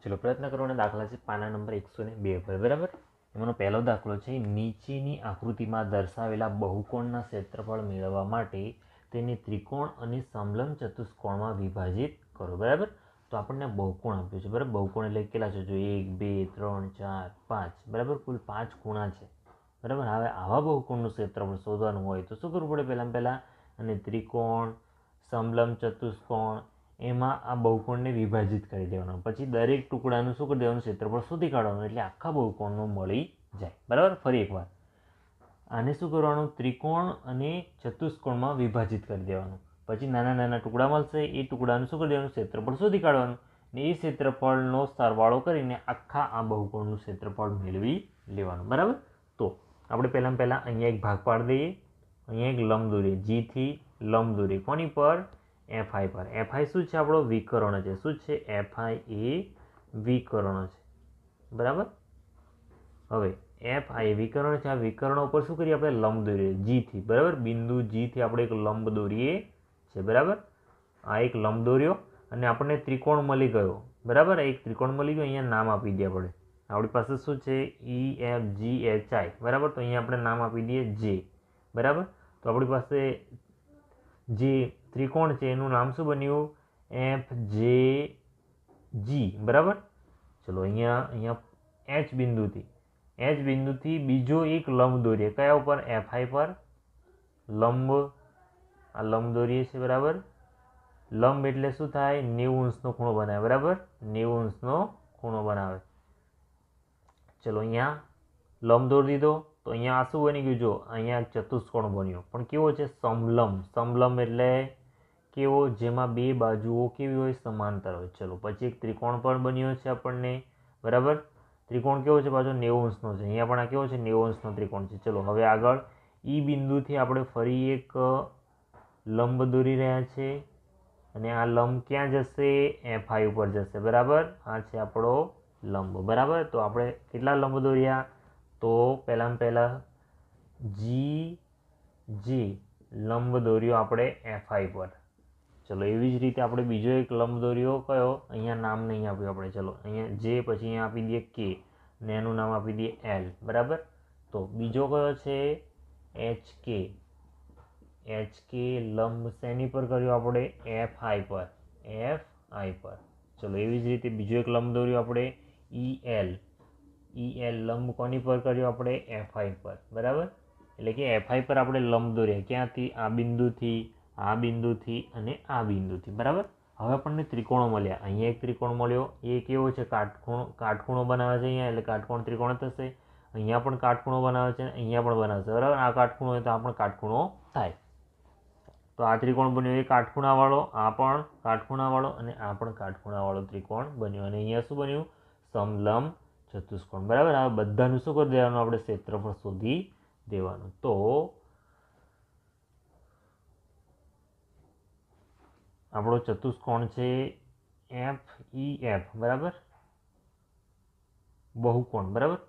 ચલો પ્રયત્ન કરવાનો દાખલા છે પાના નંબર 102 પર, બરાબર. એમાંનો પહેલો દાખલો છે, નીચેની આકૃતિમાં દર્શાવેલા બહુકોણના ક્ષેત્રફળ મેળવવા માટે તેને ત્રિકોણ અને સમલંબ ચતુષ્કોણમાં વિભાજિત કરો, બરાબર. તો આપણને બહુકોણ આપ્યું છે, બરાબર. બહુકોણ એટલે કેટલા છે? જો 1 2 3 4 5, બરાબર. કુલ 5 ખૂણા છે, બરાબર. હવે આવા બહુકોણનું ક્ષેત્રફળ શોધવાનું હોય તો શું કરવું પડે? પહેલાં અને ત્રિકોણ, સમલંબ ચતુષ્કોણ, એમાં આ બહુકોણને વિભાજિત કરી દેવાનું. પછી દરેક ટુકડાનું શું કરી દેવાનું? ક્ષેત્રફળ શોધી કાઢવાનું, એટલે આખા બહુકોણનું મળી જાય, બરાબર. ફરી એકવાર આને શું કરવાનું? ત્રિકોણ અને ચતુષ્કોણમાં વિભાજિત કરી દેવાનું. પછી નાના નાના ટુકડા મળશે, એ ટુકડાનું શું કરી દેવાનું? ક્ષેત્રફળ શોધી કાઢવાનું, ને એ ક્ષેત્રફળનો સરવાળો કરીને આખા આ બહુકોણનું ક્ષેત્રફળ મેળવી લેવાનું, બરાબર. તો આપણે પહેલાં અહીંયા એક ભાગ પાડી દઈએ, અહીંયા એક લંબ દોરીએ, જીથી લંબ દોરીએ. કોની પર? એફઆઈ પર. એફઆઈ શું છે? આપણો વિકર્ણ છે. શું છે? એફઆઈ એ વિકર્ણ છે, બરાબર. હવે એફઆઈ વિકર્ણ છે, આ વિકર્ણ ઉપર શું કરીએ? આપણે લંબ દોરીએ જીથી, બરાબર. બિંદુ જીથી આપણે એક લંબ દોરીએ છે, બરાબર. આ એક લંબ દોર્યો અને આપણને ત્રિકોણ મળી ગયો, બરાબર. એક ત્રિકોણ મળી ગયો, અહીંયા નામ આપી દઈએ આપણે. આપણી પાસે શું છે? EFGHI, બરાબર. તો અહીંયા આપણે નામ આપી દઈએ જે, બરાબર. તો આપણી પાસે જે ત્રિકોણ છે એનું નામ શું બન્યું? FJG, બરાબર. ચલો અહીંયા એચ બિંદુથી બીજો એક લંબ દોરીએ. કયા ઉપર? એફઆઈ પર લંબ. આ લંબ દોરીએ છે, બરાબર. લંબ એટલે શું થાય? 90 અંશનો ખૂણો બનાવે, બરાબર. 90 અંશનો ખૂણો બનાવે. ચલો અહીંયા લંબ દોરી દીધો. તો અહીંયા આ શું બની ગયું? જો અહીંયા ચતુષ્કોણ બન્યો, પણ કેવો છે? સમલંબ. સમલંબ એટલે કેવો? જેમાં બે બાજુઓ કેવી હોય? સમાંતર હોય. ચલો પછી એક ત્રિકોણ પણ બન્યો છે આપણને, બરાબર. ત્રિકોણ કેવો છે? પાછો 90 અંશનો છે. અહીંયા પણ આ કેવો છે? 90 અંશનો ત્રિકોણ છે. ચલો હવે આગળ ઈ બિંદુથી આપણે ફરી એક લંબ દોરી રહ્યા છે, અને આ લંબ ક્યાં જશે? એફઆઈ ઉપર જશે, બરાબર. આ છે આપણો લંબ, બરાબર. તો આપણે કેટલા લંબ દોર્યા? તો પહેલાં જે લંબ દોર્યો આપણે એફઆઈ પર. ચલો એવી જ રીતે આપણે બીજો એક લંબ દોર્યો. કયો? અહીંયા નામ નહીં આપ્યું આપણે. ચલો અહીંયા જે, પછી અહીંયા આપી દઈએ કે, ને એનું નામ આપી દઈએ એલ, બરાબર. તો બીજો કયો છે? HK લંબ શેની પર કર્યો આપણે? એફઆઈ પર. ચલો એવી જ રીતે બીજો એક લંબ દોર્યો આપણે EL લંબ કોની પર કર્યો આપણે? એફઆઈ પર, બરાબર. એટલે કે એફઆઈ પર આપણે લંબ દોર્યા. ક્યાંથી? આ બિંદુથી, આ બિંદુથી અને આ બિંદુથી, બરાબર. હવે આપણને ત્રિકોણો મળ્યા. અહીંયા એક ત્રિકોણ મળ્યો, એ કેવો છે? કાટખૂણો બનાવે છે અહીંયા, એટલે કાટકોણ ત્રિકોણ થશે. અહીંયા પણ કાટખૂણો બનાવે છે, અહીંયા પણ બનાવે છે, બરાબર. આ કાટખૂણો હોય તો આ પણ કાટખૂણો થાય. તો આ ત્રિકોણ બન્યો એ કાટખૂણાવાળો, આ પણ કાટખૂણાવાળો અને આ પણ કાટખૂણાવાળો ત્રિકોણ બન્યો. અને અહીંયા શું બન્યું? સમલંબ ચતુષ્કોણ, બરાબર. આ બધાનું શું કરી દેવાનું? આપણે ક્ષેત્રફળ શોધી દેવાનું. તો આપણો ચતુષ્કોણ છે FEF, બરાબર. બહુકોણ, બરાબર.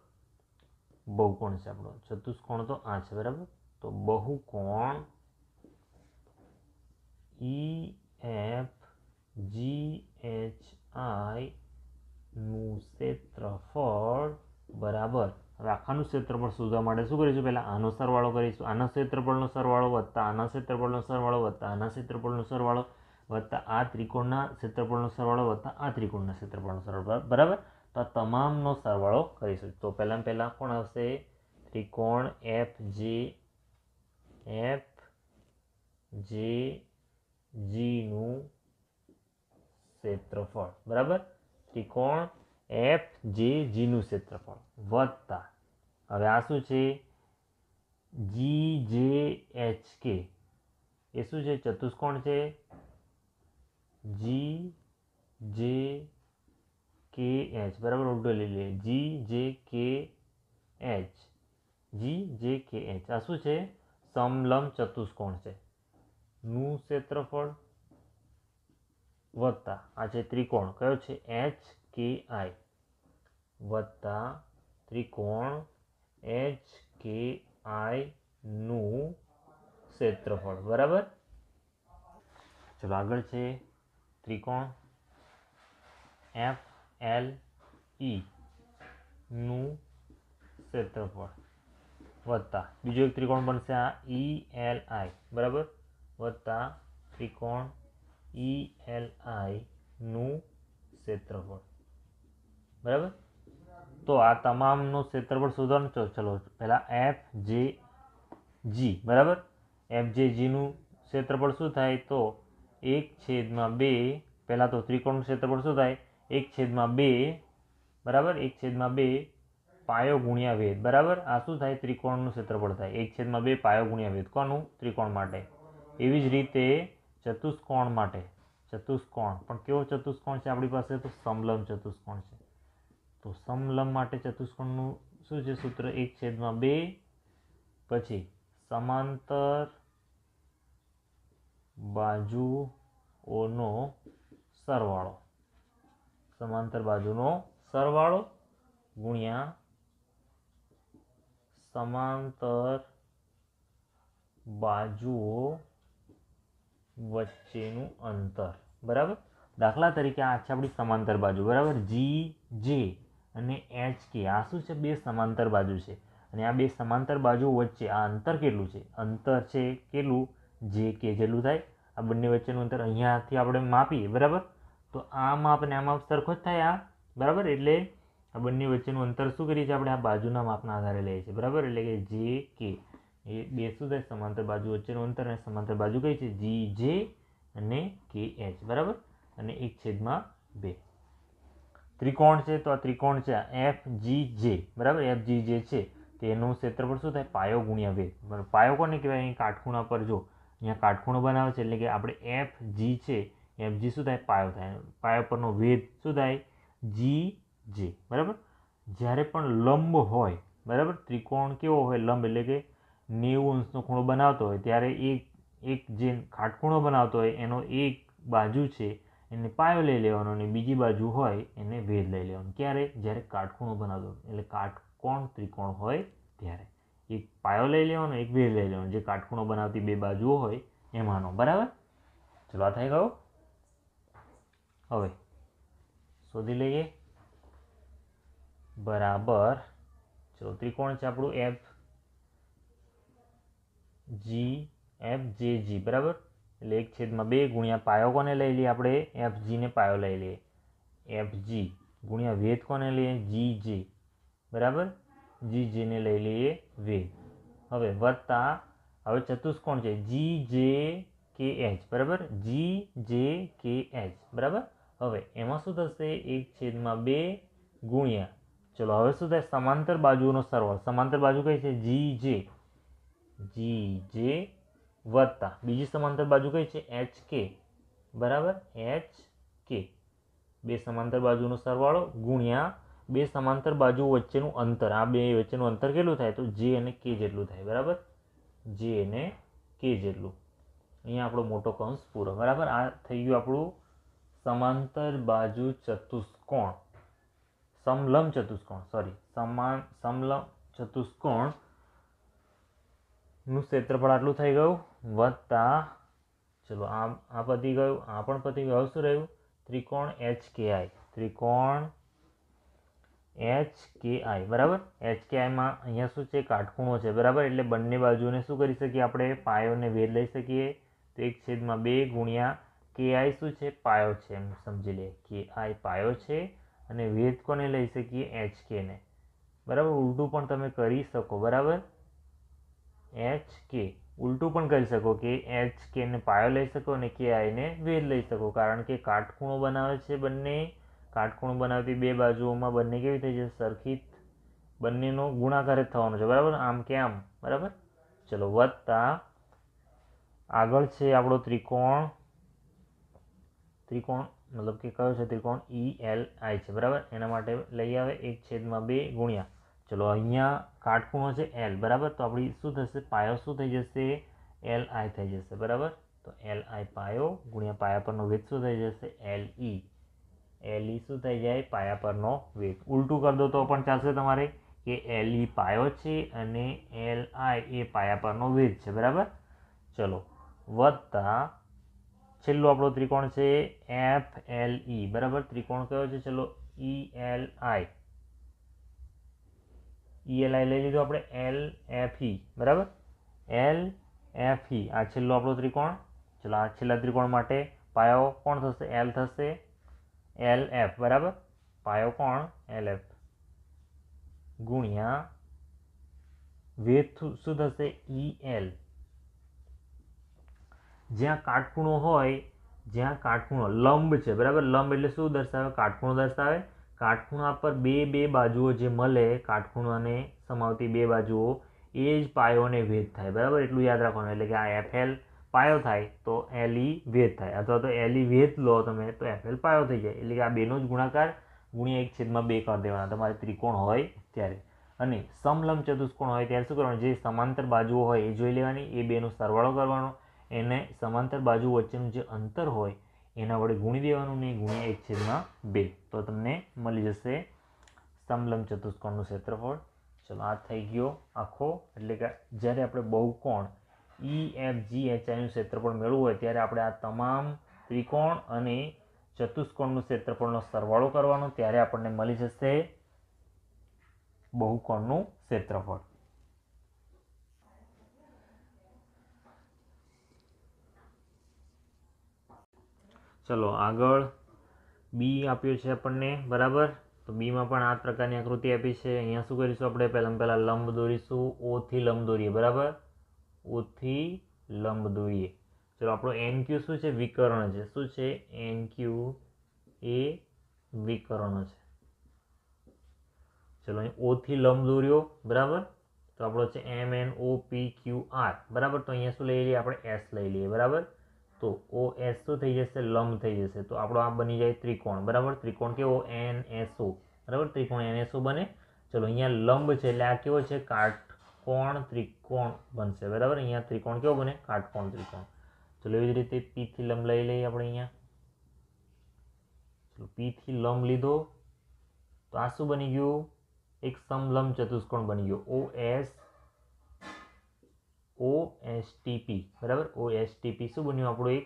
બહુકોણ છે આપણો ચતુષ્કોણ, તો આ છે, બરાબર. તો બહુકોણ EFGHI નું ક્ષેત્રફળ બરાબર. હવે આખાનું ક્ષેત્રફળ શોધવા માટે શું કરીશું? પહેલાં આનો સરવાળો કરીશું. આના ક્ષેત્રફળનો સરવાળો વત્તા આના ક્ષેત્રફળનો સરવાળો વત્તા આના ક્ષેત્રફળનો સરવાળો વત્તા આ ત્રિકોણના ક્ષેત્રફળનો સરવાળો વત્તા આ ત્રિકોણના ક્ષેત્રફળનો સરવાળો, બરાબર. તો આ તમામનો સરવાળો કરીશું. તો પહેલાં કોણ આવશે? ત્રિકોણ FJG નું ક્ષેત્રફળ, બરાબર. ત્રિકોણ FJG નું ક્ષેત્રફળ વત્તા, હવે આ શું છે? GJHK, એ શું છે? ચતુષ્કોણ છે. GJKH, બરાબર. ઉલટો લઈ લઈએ. GJKH આ શું છે? સમલંબ ચતુષ્કોણ છે નું ક્ષેત્રફળ વત્તા આ છે ત્રિકોણ. કયો છે? HKI વત્તા ત્રિકોણ HKI નું ક્ષેત્રફળ, બરાબર. ચલો આગળ છે ત્રિકોણ એલ ઈ નું ક્ષેત્રફળ વત્તા બીજો એક ત્રિકોણ બનશે આ ઈ એલ આઈ બરાબર વત્તા ત્રિકોણ ઈ એલ આઈ નું ક્ષેત્રફળ બરાબર. તો આ તમામનું ક્ષેત્રફળ શોધવાનું. ચલો પહેલાં એફ જે જી બરાબર. એફ જે જીનું ક્ષેત્રફળ શું થાય તો 1/2 પહેલાં તો ત્રિકોણનું ક્ષેત્રફળ શું થાય 1/2 બરાબર 1/2 પાયો ગુણ્યા વેધ બરાબર. આ શું થાય ત્રિકોણનું ક્ષેત્રફળ થાય 1/2 પાયો ગુણ્યા વેધ કોનું ત્રિકોણ માટે. એવી જ રીતે ચતુષ્કોણ માટે ચતુષ્કોણ પણ કેવો ચતુષ્કોણ છે આપણી પાસે તો સમલંબ ચતુષ્કોણ છે. તો સમલંબ માટે ચતુષ્કોણનું શું છે સૂત્ર 1/2 પછી સમાંતર બાજુઓનો સરવાળો સમાંતર બાજુનો સરવાળો ગુણ્યા સમાંતર બાજુઓ વચ્ચેનું અંતર બરાબર. દાખલા તરીકે આ છે આપણી સમાંતર બાજુ બરાબર. જી જે અને એચ કે આ શું છે બે સમાંતર બાજુ છે અને આ બે સમાંતર બાજુ વચ્ચે આ અંતર કેટલું છે અંતર છે કેટલું જે કે જેટલું થાય. આ બંને વચ્ચેનું અંતર અહીંયાથી આપણે માપીએ બરાબર. તો આ માપ અને આ માપ સરખો જ થાય આ બરાબર. એટલે આ બંને વચ્ચેનું અંતર શું કરીએ છીએ આપણે આ બાજુના માપના આધારે લઈએ છીએ બરાબર. એટલે કે જે કે એ બે શું થાય સમાંતર બાજુ વચ્ચેનું અંતર અને સમાંતર બાજુ કઈ છે જી જે અને કે એચ બરાબર. અને 1/2 ત્રિકોણ છે તો આ ત્રિકોણ છે એફ જી જે બરાબર. એફ જી જે છે તેનું ક્ષેત્રફળ શું થાય પાયો ગુણ્યા વેધ બરાબર. પાયો કોને કહેવાય અહીં કાટખૂણા પર જો અહીંયા કાટખૂણો બનાવે છે એટલે કે આપણે એફ જી છે એફ જી શું થાય પાયો થાય પાયો પરનો વેધ શું થાય જી જે બરાબર. જ્યારે પણ લંબ હોય બરાબર ત્રિકોણ કેવો હોય લંબ એટલે કે 90 અંશનો ખૂણો બનાવતો હોય ત્યારે એક જે કાટખૂણો બનાવતો હોય એનો એક બાજુ છે એને પાયો લઈ લેવાનો અને બીજી બાજુ હોય એને વેધ લઈ લેવાનો. ક્યારે જ્યારે કાટખૂણો બનાવતો એટલે કાટકોણ ત્રિકોણ હોય ત્યારે એક પાયો લઈ લેવાનો એક વેધ લઈ લેવાનો જે કાટખૂણો બનાવતી બે બાજુઓ હોય એમાંનો બરાબર. ચલો આ થઈ ગયો. હવે શોધી લઈએ બરાબર. ચલો ત્રિકોણ છે આપણું એફ જે જી બરાબર. એટલે 1/2 ગુણ્યા પાયો કોને લઈ લઈએ આપણે એફ જીને પાયો લઈ લઈએ એફ જી ગુણ્યા વેધ કોને લઈએ જી જે બરાબર. જી જેને લઈ લઈએ વેધ. હવે વત્તા હવે ચતુષ્કોણ છે જી જે કે એચ બરાબર. જી જે કે એચ બરાબર. હવે એમાં શું થશે 1/2 ગુણ્યા ચલો હવે શું થાય સમાંતર બાજુઓનો સરવાળો. સમાંતર બાજુ કઈ છે જી જે વત્તા બીજી સમાંતર બાજુ કઈ છે એચ કે બરાબર. એચ કે બે સમાંતર બાજુનો સરવાળો ગુણ્યા બે સમાંતર બાજુ વચ્ચેનું અંતર. આ બે વચ્ચેનું અંતર કેટલું થાય તો જે અને કે જેટલું થાય બરાબર. જે અને કે જેટલું. અહીંયા આપણો મોટો કૌંસ પૂરો બરાબર. આ થઈ ગયું આપણું સમાંતર બાજુ ચતુષ્કોણ સમલંબ ચતુષ્કોણ સમલંબ ચતુષ્કોણ નું ક્ષેત્રફળ આટલું થઈ ગયું વત્તા ચલો આ પતી ગયું આ પણ પતી ગયું. હવે શું રહ્યું ત્રિકોણ એચ કે આઈ બરાબર. એચ કે આઈમાં અહીંયા શું છે કાટખૂણો છે બરાબર. એટલે બંને બાજુને શું કરી શકીએ આપણે પાયોને વેધ લઈ શકીએ. તો 1/2 ગુણ્યા કે આઈ શું છે પાયો છે એમ સમજી લે કે આઈ પાયો છે અને વેધ કોને લઈ શકીએ એચ કે ને બરાબર. ઉલટું પણ તમે કરી શકો બરાબર. એચ કે ઉલટું પણ કરી શકો કે એચ કે ને પાયો લઈ શકો અને કે આઈને વેધ લઈ શકો કારણ કે કાટખૂણો બનાવે છે બંને. કાટખૂણો બનાવતી બે બાજુઓમાં બંને કેવી થઈ જશે સરખી બંનેનો ગુણાકાર જ થવાનો છે બરાબર. આમ કે આમ બરાબર. ચલો વત્તા આગળ છે આપણો ત્રિકોણ મતલબ કે કયો છે ત્રિકોણ ઈ એલ આઈ છે બરાબર. એના માટે લઈ આવે 1/2 ગુણ્યા ચલો અહીંયા કાટખૂણો છે એલ બરાબર. તો આપણી શું થશે પાયો શું થઈ જશે એલ આઈ થઈ જશે બરાબર. તો એલ આઈ પાયો ગુણ્યા પાયા પરનો વેધ શું થઈ જશે એલ ઈ શું થઈ જાય પાયા પરનો વેધ. ઉલટું કરી દો તો પણ ચાલશે તમારે કે એલ ઈ પાયો છે અને એલ આઈ એ પાયા પરનો વેધ છે બરાબર. ચલો વત્તા છેલ્લો આપણો ત્રિકોણ છે FLE, બરાબર. ત્રિકોણ કયો છે? ચલો ELI લઈ લીધો આપણે. LFE, બરાબર. LFE આ છેલ્લો આપણો ત્રિકોણ. ચલો આ છેલ્લા ત્રિકોણ માટે પાયો કોણ થશે? L થશે. LF, બરાબર. પાયો કોણ? LF ગુણ્યા વેધ શું થશે? EL. જ્યાં કાટખૂણો હોય, જ્યાં કાટખૂણો લંબ છે, બરાબર. લંબ એટલે શું દર્શાવે? કાટખૂણો દર્શાવે. કાટખૂણા પર બે બાજુઓ જે મળે, કાટખૂણાને સમાવતી બે બાજુઓ, એ જ પાયો અને વેધ થાય, બરાબર. એટલું યાદ રાખવાનું. એટલે કે આ FL પાયો થાય તો LE વેધ થાય, અથવા તો LE વેધ લો તમે તો FL પાયો થઈ જાય. એટલે કે આ બેનો જ ગુણાકાર ગુણ્યા 1/2 કરી દેવાના તમારે ત્રિકોણ હોય ત્યારે. અને સમલંબ ચતુષ્કોણ હોય ત્યારે શું કરવાનું? જે સમાંતર બાજુઓ હોય એ જોઈ લેવાની, એ બેનો સરવાળો કરવાનો, એને સમાંતર બાજુ વચ્ચેનું જે અંતર હોય એના વડે ગુણી દેવાનું ને ગુણ્યા 1/2, તો તમને મળી જશે સમલંબ ચતુષ્કોણનું ક્ષેત્રફળ. ચલો આ થઈ ગયો આખો. એટલે કે જ્યારે આપણે બહુકોણ EFGHIનું ક્ષેત્રફળ મેળવવું હોય ત્યારે આપણે આ તમામ ત્રિકોણ અને ચતુષ્કોણનું ક્ષેત્રફળનો સરવાળો કરવાનો, ત્યારે આપણને મળી જશે બહુકોણનું ક્ષેત્રફળ. ચલો આગળ બી આપ્યું છે આપણને, બરાબર. તો બીમાં પણ આ પ્રકારની આકૃતિ આપી છે. અહીંયા શું કરીશું આપણે? પહેલા લંબ દોરીશું. O થી લંબ દોરીએ, બરાબર. O થી લંબ દોરીએ. ચલો આપણો NQ શું છે? વિકર્ણ છે. શું છે? NQ એ વિકર્ણ છે. ચલો અહીં O થી લંબ દોર્યો, બરાબર. તો આપણો છે MNOPQR, બરાબર. તો અહીંયા શું લઈ લઈએ આપણે? S લઈ લઈએ, બરાબર. તો OS શું થઈ જશે? લંબ થઈ જશે. તો આપણો આ બની જાય ત્રિકોણ, બરાબર. ત્રિકોણ કેવો? NSO, બરાબર. ત્રિકોણ NSO બને. ચલો અહીંયા લંબ છે એટલે આ કેવો છે? કાટકોણ ત્રિકોણ બનશે, બરાબર. અહીંયા ત્રિકોણ કેવો બને? કાટકોણ ત્રિકોણ. ચલો એવી જ રીતે P થી લંબ લઈ લઈએ આપણે અહીંયા. ચલો P થી લંબ લીધો તો આ શું બની ગયું? એક સમલંબ ચતુષ્કોણ બની ગયો OSTP, બરાબર. OSTP શું બન્યું? આપણું એક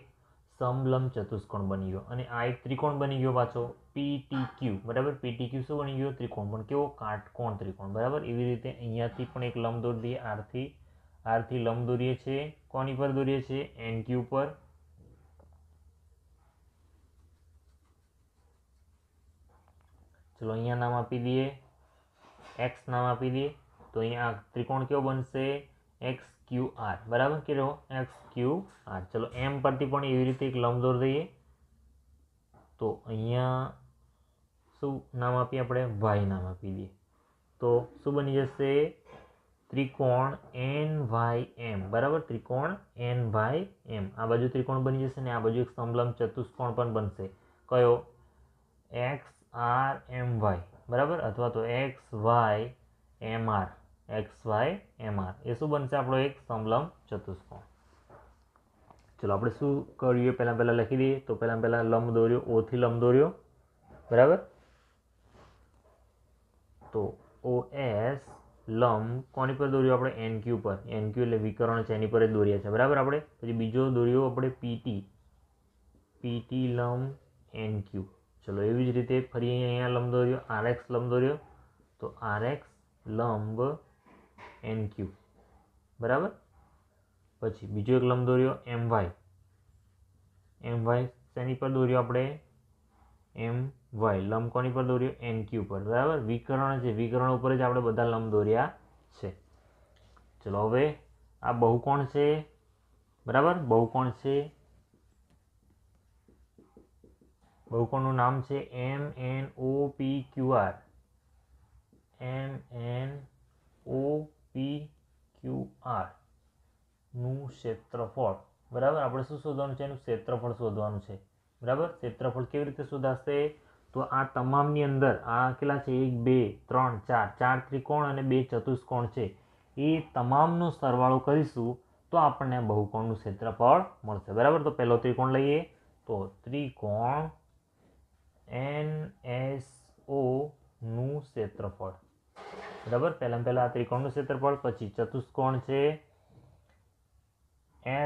સમલંબ ચતુષ્કોણ બની ગયો. અને આ એક ત્રિકોણ બની ગયો પાછો PTQ, બરાબર. PTQ શું બની ગયો? ત્રિકોણ, પણ કેવો? કાટકોણ ત્રિકોણ, બરાબર. એવી રીતે અહીંયાથી પણ એક લંબ દોરી દઈએ. R થી લંબ દોરીએ છીએ. કોની પર દોરીએ છીએ? NQ પર. ચલો અહીંયા નામ આપી દઈએ, X નામ આપી દઈએ. તો અહીંયા ત્રિકોણ કેવો બનશે? XQR, બરાબર. કેવો? XQR. ચલો M પરથી પણ એવી રીતે એક લંબ દોરી દઈએ. તો અહીંયા શું નામ આપીએ આપણે? Y નામ આપી દઈએ. તો શું બની જશે? ત્રિકોણ NYM, બરાબર. ત્રિકોણ NYM. આ બાજુ ત્રિકોણ બની જશે ને આ બાજુ એક સમલંબ ચતુષ્કોણ પણ બનશે. કયો? XRMY, બરાબર. અથવા તો XYMR. XYMR એ શું બનશે? આપણો એક સમલંબ ચતુષ્કોણ. ચલો આપણે શું કર્યું? પહેલા લખી દઈએ. તો પહેલા લંબ દોર્યો. O થી લંબ દોર્યો, બરાબર. તો OS લંબ કોની પર દોર્યો આપણે? NQ પર. NQ એટલે વિકર્ણ છે, એની પર જ દોર્યા છે, બરાબર. આપણે પછી બીજો દોર્યો આપણે PT લંબ NQ. ચલો એવી જ રીતે ફરી અહીંયા લંબ દોર્યો. RX લંબ દોર્યો. તો RX લંબ NQ, બરાબર. પછી બીજો એક લંબ દોર્યો MY. શેની પર દોર્યો આપણે? MY લંબ કોની પર દોર્યો? NQ પર, બરાબર. વિકર્ણ છે, વિકર્ણ ઉપર જ આપણે બધા લંબ દોર્યા છે. ચલો હવે આ બહુકોણ છે, બરાબર. બહુકોણ છે. બહુકોણનું નામ છે MNOPQR. MNOPQR નું ક્ષેત્રફળ, બરાબર. આપણે શું શોધવાનું છે? એનું ક્ષેત્રફળ શોધવાનું છે, બરાબર. ક્ષેત્રફળ કેવી રીતે શોધાશે? તો આ તમામની અંદર આ કેટલા છે? 1 2 3 4 4 ત્રિકોણ અને 2 ચતુષ્કોણ છે. એ તમામનો સરવાળો કરીશું તો આપણને બહુકોણનું ક્ષેત્રફળ મળશે, બરાબર. તો પહેલો ત્રિકોણ લઈએ. તો ત્રિકોણ NSO નું ક્ષેત્રફળ, બરાબર. પહેલા આ ત્રિકોણનું ક્ષેત્રફળ. પછી ચતુષ્કોણ છે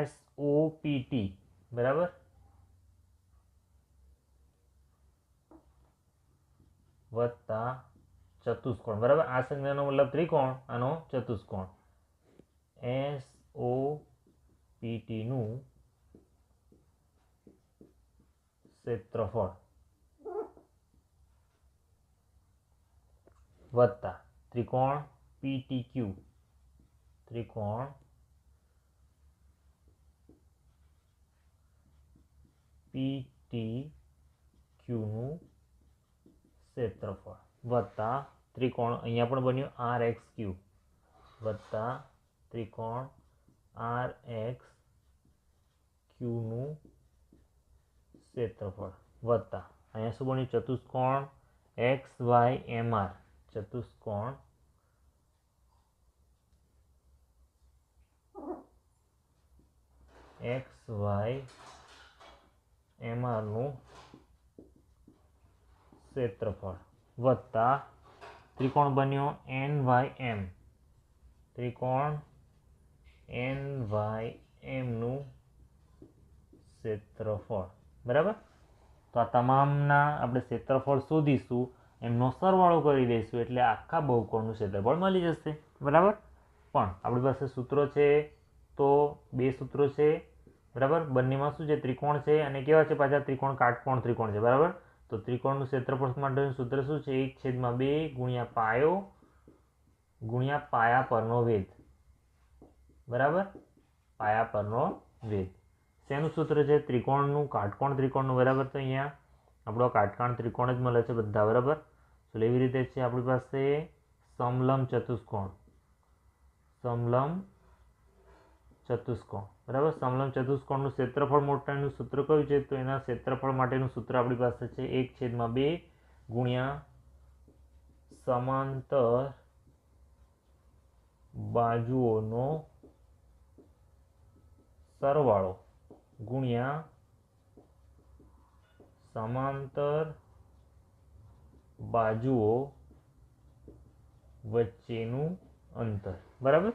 SOPT, બરાબર. વત્તા ચતુષ્કોણ, બરાબર. આ સંજ્ઞાનો મતલબ ત્રિકોણ, આનો ચતુષ્કોણ. SOPT નું ક્ષેત્રફળ વત્તા ત્રિકોણ PTQ, ત્રિકોણ PTQ નું ક્ષેત્રફળ વત્તા ત્રિકોણ, અહીંયા પણ બન્યું RXQ, વત્તા ત્રિકોણ RXQ નું ક્ષેત્રફળ વત્તા અહીંયા શું બન્યું, ચતુષ્કોણ XYMR, ચતુષ્કોણ XYMR નું ક્ષેત્રફળ વત્તા ત્રિકોણ બન્યો NYM, ત્રિકોણ NYM નું ક્ષેત્રફળ, બરાબર. તો આ તમામના આપણે ક્ષેત્રફળ શોધીશું, એમનો સરવાળો કરી દઈશું એટલે આખા બહુકોણનું ક્ષેત્રફળ મળી જશે, બરાબર. પણ આપણી પાસે સૂત્રો છે, તો બે સૂત્રો છે, બરાબર. બંનેમાં શું છે, ત્રિકોણ છે અને કેવા છે પાછા, ત્રિકોણ કાટકોણ ત્રિકોણ છે, બરાબર. તો ત્રિકોણનું ક્ષેત્રફળ માટેનું સૂત્ર શું છે, 1/2 ગુણ્યા પાયો ગુણ્યા પાયા પરનો વેધ, બરાબર. પાયા પરનો વેધ શેનું સૂત્ર છે, ત્રિકોણનું કાટકોણ ત્રિકોણનું, બરાબર. તો અહીંયા આપણો કાટકોણ ત્રિકોણ જ મળે છે બધા, બરાબર. તો એવી રીતે છે આપણી પાસે સમલંબ ચતુષ્કોણ, સમલંબ ચતુષ્કોણ, બરાબર. સમલંબ ચતુષ્કોણનું ક્ષેત્રફળ મોટાનું સૂત્ર કયું છે, તો એના ક્ષેત્રફળ માટેનું સૂત્ર આપણી પાસે છે 1/2 ગુણ્યા સમાંતર બાજુઓનો સરવાળો ગુણ્યા સમાંતર બાજુઓ વચ્ચેનું અંતર, બરાબર.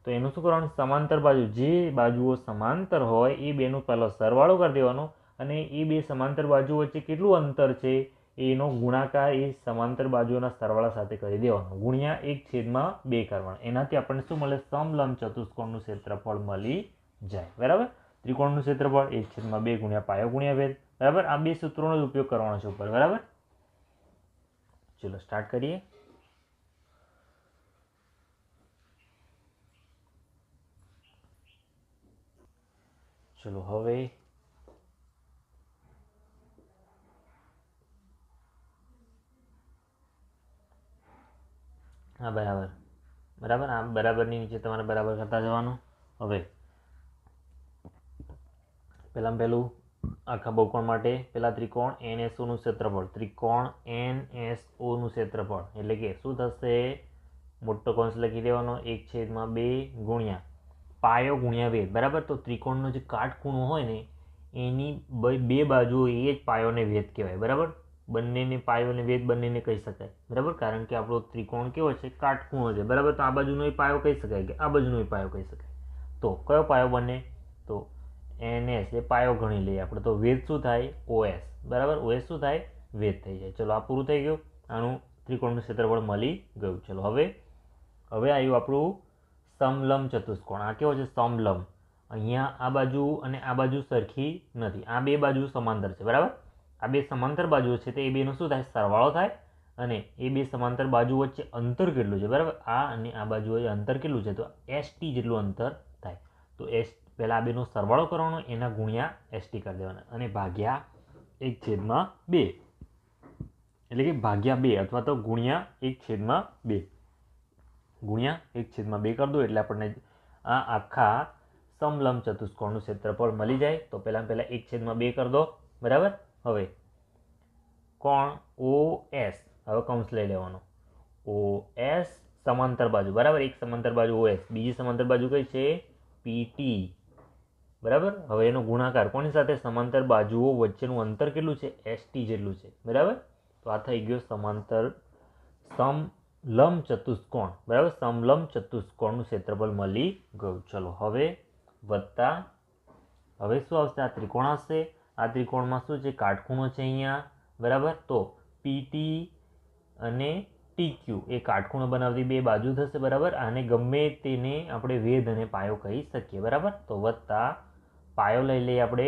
તો એનું શું કરવાનું, સમાંતર બાજુ, જે બાજુઓ સમાંતર હોય એ બેનો પહેલો સરવાળો કરી દેવાનો અને એ બે સમાંતર બાજુ વચ્ચે કેટલું અંતર છે એનો ગુણાકાર એ સમાંતર બાજુઓના સરવાળા સાથે કરી દેવાનો, ગુણ્યા 1/2 કરવાનો. એનાથી આપણને શું મળે, સમલંબ ચતુષ્કોણનું ક્ષેત્રફળ મળી જાય, બરાબર. ત્રિકોણનું ક્ષેત્રફળ 1/2 ગુણ્યા પાયો ગુણ્યા વેધ, બરાબર. આ બે સૂત્રોનો જ ઉપયોગ કરવાનો છે ઉપર, બરાબર. ચલો સ્ટાર્ટ કરીએ. ચલો હવે હા બરાબર, બરાબર. આ બરાબરની નીચે તમારે બરાબર કરતા જવાનું. હવે પહેલાં પહેલું આખા બહુકોણ માટે પહેલા ત્રિકોણ NSO નું ક્ષેત્રફળ, ત્રિકોણ NSO નું ક્ષેત્રફળ એટલે કે શું થશે, મોટો કૌંસ લખી દેવાનો 1/2 ગુણ્યા પાયો ગુણ્યા વેધ, બરાબર. તો ત્રિકોણનો જે કાટખૂણો હોય ને એની બે બાજુઓ એ જ પાયોને વેધ કહેવાય, બરાબર. બંનેને પાયો અને વેધ બંનેને કહી શકાય, બરાબર. કારણ કે આપણો ત્રિકોણ કેવો છે, કાટખૂણો છે, બરાબર. તો આ બાજુનો પાયો કહી શકાય કે આ બાજુનો પાયો કહી શકાય. તો કયો પાયો બને, તો NS એ પાયો ગણી લઈએ આપણે. તો વેધ શું થાય, OS, બરાબર. OS શું થાય, વેધ થઈ જાય. ચલો આ પૂરું થઈ ગયું, આનું ત્રિકોણનું ક્ષેત્રફળ મળી ગયું. ચલો હવે આવ્યું આપણું સમલંબ ચતુષ્કોણ. આ કેવો છે, સમલંબ. અહીંયા આ બાજુ અને આ બાજુ સરખી નથી, આ બે બાજુ સમાંતર છે, બરાબર. આ બે સમાંતર બાજુઓ છે તો એ બેનો શું થાય, સરવાળો થાય અને એ બે સમાંતર બાજુ વચ્ચે અંતર કેટલું છે, બરાબર. આ અને આ બાજુ વચ્ચે અંતર કેટલું છે, તો ST જેટલું અંતર થાય. તો પહેલાં આ બેનો સરવાળો કરવાનો, એના ગુણ્યા ST કરી દેવાના અને ભાગ્યા 1/2 એટલે કે ભાગ્યા 2 અથવા તો ગુણ્યા 1/2 ગુણ્યા 1/2 કરી દો એટલે આપણને આ આખા સમલંબ ચતુષ્કોણનું ક્ષેત્રફળ મળી જાય. તો પહેલાં 1/2 કરી દો, બરાબર. હવે કોણ OS, હવે કૌંસ લઈ લેવાનો, OS સમાંતર બાજુ, બરાબર. એક સમાંતર બાજુ OS, બીજી સમાંતર બાજુ કઈ છે, PT, બરાબર. હવે એનો ગુણાકાર કોની સાથે, સમાંતર બાજુઓ વચ્ચેનું અંતર કેટલું છે, ST જેટલું છે, બરાબર. તો આ થઈ ગયો સમલંબ ચતુષ્કોણ, બરાબર. સમલંબ ચતુષ્કોણનું ક્ષેત્રફળ મળી ગયું. ચલો હવે વત્તા, હવે શું આવશે, આ ત્રિકોણ આવશે. આ ત્રિકોણમાં શું છે, કાટખૂણો છે અહીંયા, બરાબર. તો PT અને TQ એ કાટખૂણો બનાવતી બે બાજુ થશે, બરાબર. આને ગમે તેને આપણે વેધ અને પાયો કહી શકીએ, બરાબર. તો વત્તા પાયો લઈ લઈએ આપણે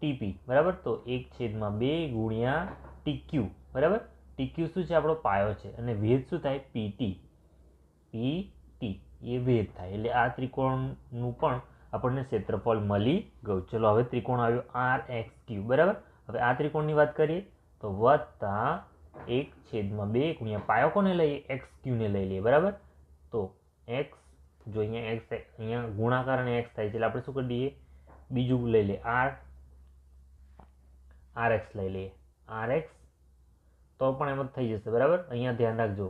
TP, બરાબર. તો 1/2 ગુણ્યા TQ, બરાબર. TQ શું છે? આપણો પાયો છે. અને વેધ શું થાય? PT એ વેધ થાય. એટલે આ ત્રિકોણનું પણ આપણને ક્ષેત્રફળ મળી ગયું. ચલો હવે ત્રિકોણ આવ્યો RXQ, બરાબર. હવે આ ત્રિકોણની વાત કરીએ તો વત્તા 1/2 ગુણ્યા પાયો કોને લઈએ? XQ ને લઈ લઈએ, બરાબર. તો x, જો અહીંયા x અહીંયા ગુણાકાર અને x થાય છે એટલે આપણે શું કરી દઈએ? બીજું લઈ લઈએ RX લઈ લઈએ. RX તો પણ એમ જ થઈ જશે, બરાબર. અહીંયા ધ્યાન રાખજો,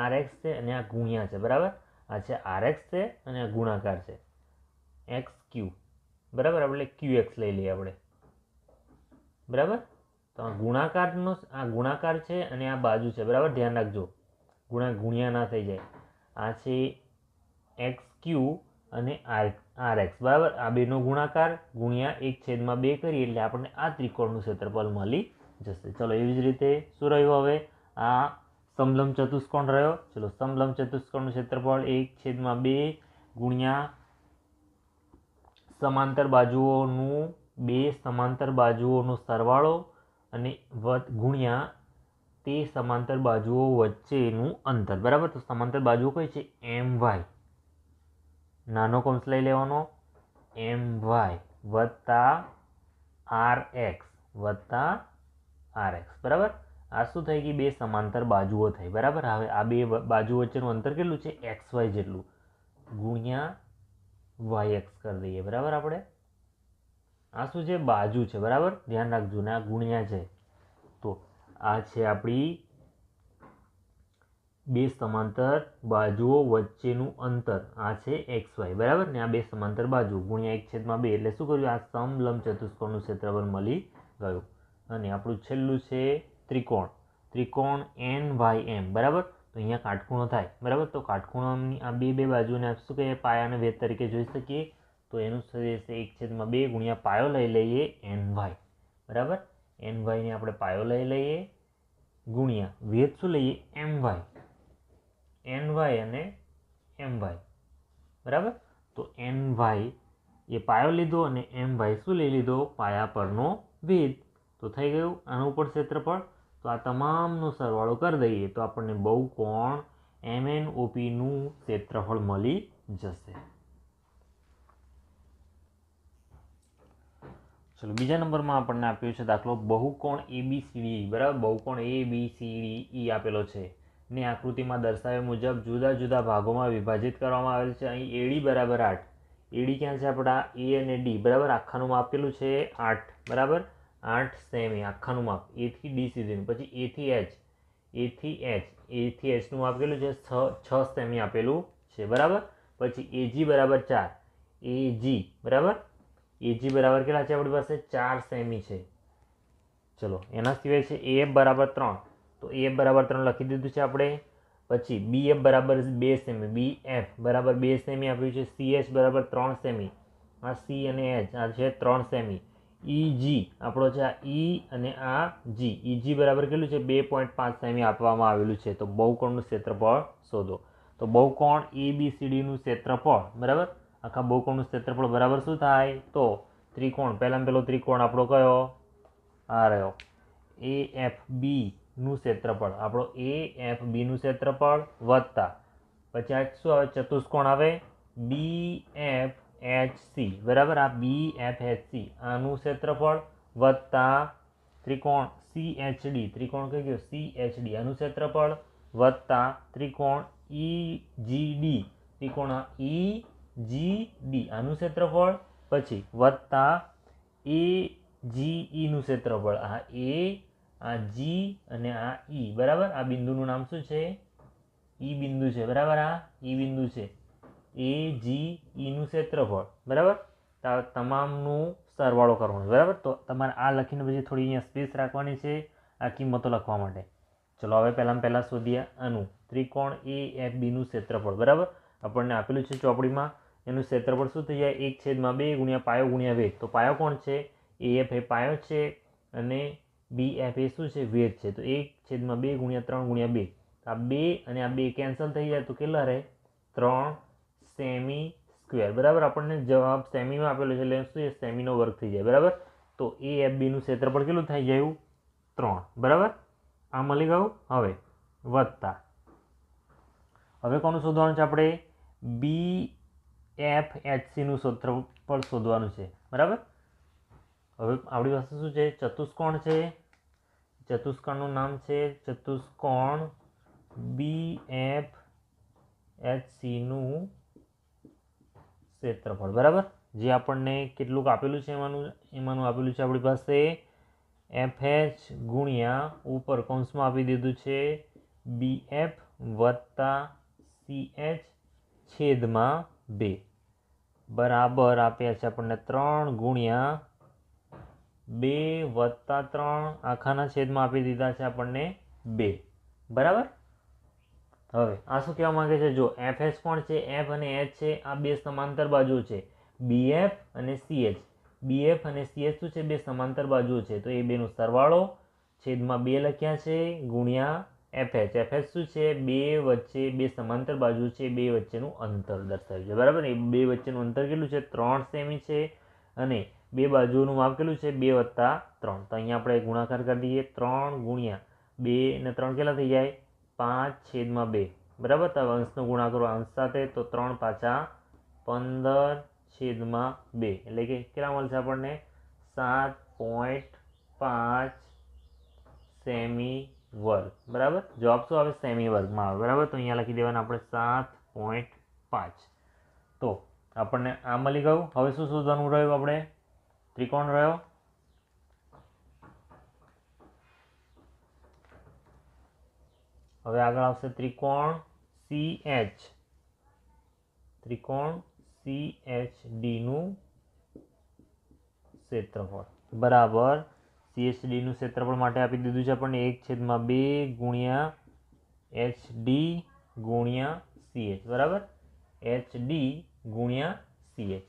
RX છે અને આ ગુણ્યા છે, બરાબર. આ છે RX છે અને આ ગુણાકાર છે XQ, બરાબર. એટલે QX લઈ લઈએ આપણે, બરાબર. તો આ ગુણાકાર છે અને આ બાજુ છે, બરાબર. ધ્યાન રાખજો, ગુણ્યા ના થઈ જાય. આ છે XQ અને RX, બરાબર. આ બેનો ગુણાકાર ગુણ્યા 1/2 કરીએ એટલે આપણને આ ત્રિકોણનું ક્ષેત્રફળ મળી જશે. ચલો એવી જ રીતે શું રહ્યું? હવે આ સમલંબ ચતુષ્કોણ રહ્યો. ચલો સમલંબ ચતુષ્કોણનું ક્ષેત્રફળ 1/2 ગુણ્યા સમાંતર બાજુઓનો સરવાળો અને ગુણ્યા તે સમાંતર બાજુઓ વચ્ચેનું અંતર, બરાબર. તો સમાંતર બાજુઓ કઈ છે? MY, નાનો કૌંસ લઈ લેવાનો, MY વત્તા RX, બરાબર. આ શું થઈ ગઈ? બે સમાંતર બાજુઓ થઈ, બરાબર. હવે આ બે બાજુ વચ્ચેનું અંતર કેટલું છે? XY જેટલું, ગુણ્યા YX કરી દઈએ, બરાબર. આપણે આ શું છે? બાજુ છે, બરાબર. ધ્યાન રાખજો ને આ ગુણ્યા છે. તો આ છે આપણી બે સમાંતર બાજુઓ વચ્ચેનું અંતર. આ છે XY, બરાબર. ને આ બે સમાંતર બાજુ ગુણ્યા 1/2 એટલે શું કર્યું? આ સમલંબ ચતુષ્કોણનું ક્ષેત્રફળ મળી ગયું. અને આપણું છેલ્લું છે ત્રિકોણ NYM, બરાબર. તો અહીંયા કાટખૂણો થાય, બરાબર. તો કાટખૂણાની આ બે બાજુને શું કહીએ? પાયાને વેધ તરીકે જોઈ શકીએ. તો એનું થશે 1/2 ગુણ્યા પાયો લઈ લઈએ NY, બરાબર. NY ને આપણે પાયો લઈ લઈએ ગુણ્યા વેધ શું લઈએ? MY અને MY, બરાબર. તો NY એ પાયો લીધો અને MY શું લઈ લીધો? પાયા પરનો વેધ. તો થઈ ગયું આનું ઉપર ક્ષેત્રફળ. તો આ તમામનો સરવાળો કરી દઈએ તો આપણને બહુકોણ MNOP નું ક્ષેત્રફળ મળી જશે. ચલો બીજા નંબરમાં આપણને આપ્યું છે દાખલો બહુકોણ ABCD, બરાબર. બહુકોણ ABCDE આપેલો છે ને આકૃતિમાં દર્શાવ્યા મુજબ જુદા જુદા ભાગોમાં વિભાજિત કરવામાં આવેલ છે. અહીં AD બરાબર 8, AD ક્યાં છે આપણા? A અને D, બરાબર. આખાનું માપ કેટલું છે? 8, બરાબર. 8 સેમી આખાનું માપ, A થી D સુધીનું. પછી A થી H નું માપ કેટલું છે? 6 સેમી આપેલું છે, બરાબર. પછી AG બરાબર 4, AG, બરાબર. AG બરાબર કેટલા છે આપણી પાસે? 4 સેમી છે. ચલો એના સિવાય છે AF બરાબર 3, તો AF બરાબર 3 લખી દીધું છે આપણે. પછી BF બરાબર 2 સેમી, BF બરાબર 2 સેમી આપ્યું છે. CH બરાબર 3 સેમી, આ C અને H આ છે 3 સેમી. EG આપણો છે આ E અને આ G, EG બરાબર કેટલું છે? 2.5 સેમી આપવામાં આવેલું છે. તો બહુકોણનું ક્ષેત્રફળ શોધો. તો બહુકોણ ABCD નું ક્ષેત્રફળ, બરાબર. આખા બહુકોણનું ક્ષેત્રફળ બરાબર શું થાય? તો ત્રિકોણ, પહેલામાં પહેલો ત્રિકોણ આપણો કયો? આ રહ્યો AFB નું ક્ષેત્રફળ, આપણો AFB નું ક્ષેત્રફળ વત્તા પછી આ શું આવે? ચતુષ્કોણ આવે BFHC, બરાબર. આ BFHC આનું ક્ષેત્રફળ વત્તા ત્રિકોણ CHD, ત્રિકોણ કઈ ગયો? CHD આનું ક્ષેત્રફળ વત્તા ત્રિકોણ EGD, ત્રિકોણ EGD આનું ક્ષેત્રફળ. પછી વત્તા AGE નું ક્ષેત્રફળ, આ A, આ G અને આ E, બરાબર. આ બિંદુનું નામ શું છે? E બિંદુ છે, બરાબર. આ E બિંદુ છે. AGE નું ક્ષેત્રફળ, બરાબર. તમામનું સરવાળો કરવાનો, બરાબર. તો તમારે આ લખીને પછી થોડી અહીંયા સ્પેસ રાખવાની છે આ કિંમતો લખવા માટે. ચલો હવે પહેલાં શોધીએ આનું ત્રિકોણ AFB નું ક્ષેત્રફળ, બરાબર. આપણને આપેલું છે ચોપડીમાં. એનું ક્ષેત્રફળ શું થઈ જાય? 1/2 ગુણ્યા પાયો ગુણ્યા વેધ. તો પાયો કોણ છે? AF એ પાયો છે અને બી એફ એ શું છે? વેધ છે. તો 1/2 ગુણ્યા 3 ગુણ્યા 2, આ 2 અને આ 2 કેન્સલ થઈ જાય તો કેટલા રહે? 3 સેમી સ્ક્વેર. બરાબર, આપણને જવાબ સેમીમાં આપેલો છે એટલે શું છે? સેમીનો વર્ગ થઈ જાય. બરાબર, તો એ એફ બીનું ક્ષેત્રફળ કેટલું થઈ ગયું? 3. બરાબર, આ મળી ગયું. હવે વત્તા, હવે કોનું શોધવાનું છે આપણે? બી એફ એચ સીનું ક્ષેત્રફળ શોધવાનું છે. બરાબર, હવે આપણી પાસે શું છે? ચતુષ્કોણ છે. ચતુષ્કોણનું નામ છે ચતુષ્કોણ બી એફ એચ સીનું ક્ષેત્રફળ. બરાબર, જે આપણને કેટલુંક આપેલું છે એમાંનું આપેલું છે આપણી પાસે એફ એચ ગુણ્યા ઉપર કૌંસમાં આપી દીધું છે બી એફ વત્તા સી એચ છેદમાં 2 બરાબર આપ્યા છે આપણને 3 ગુણ્યા 2 વત્તા 3 આખાના છેદમાં આપી દીધા છે આપણને 2. બરાબર, હવે આ શું કહેવા માંગે છે? જો એફ એચ કોણ છે? એફ અને એચ છે, આ બે સમાંતર બાજુઓ છે. બી એફ અને સી એચ, બી એફ અને સી એચ શું છે? બે સમાંતર બાજુઓ છે. તો એ બેનો સરવાળો છેદમાં 2 લખ્યા છે ગુણ્યા એફ એચ. એફ એચ શું છે? બે વચ્ચે બે સમાંતર બાજુ છે, બે વચ્ચેનું અંતર દર્શાવ્યું છે. બરાબર, એ બે વચ્ચેનું અંતર કેટલું છે? 3 સેમી છે અને બે બાજુઓનું માપ કેટલું છે? 2 વત્તા 3. તો અહીંયા આપણે ગુણાકાર કરી દઈએ. 3 ગુણ્યા 2 ને 3 કેટલા થઈ જાય? 5/2. બરાબર, તો અંશનો ગુણાકાર અંશ સાથે, તો 3 પાછા 15/2 એટલે કે કેટલા મળશે આપણને? 7.5 સેમી વર્ગ. બરાબર, જવાબ શું આવે? સેમી વર્ગમાં આવે. બરાબર, તો અહીંયા લખી દેવાના આપણે 7.5. તો આપણને આ મળી ગયું. હવે શું શોધવાનું રહ્યું? આપણે ત્રિકોણ રહ્યો. હવે આગળ આવશે ત્રિકોણ સી એચ. ત્રિકોણ સી એચ ડીનું ક્ષેત્રફળ. બરાબર, સી એચ ડીનું ક્ષેત્રફળ માટે આપી દીધું છે આપણને 1/2 ગુણ્યા એચ ડી ગુણ્યા સી એચ. બરાબર, એચ ડી ગુણ્યા સી એચ.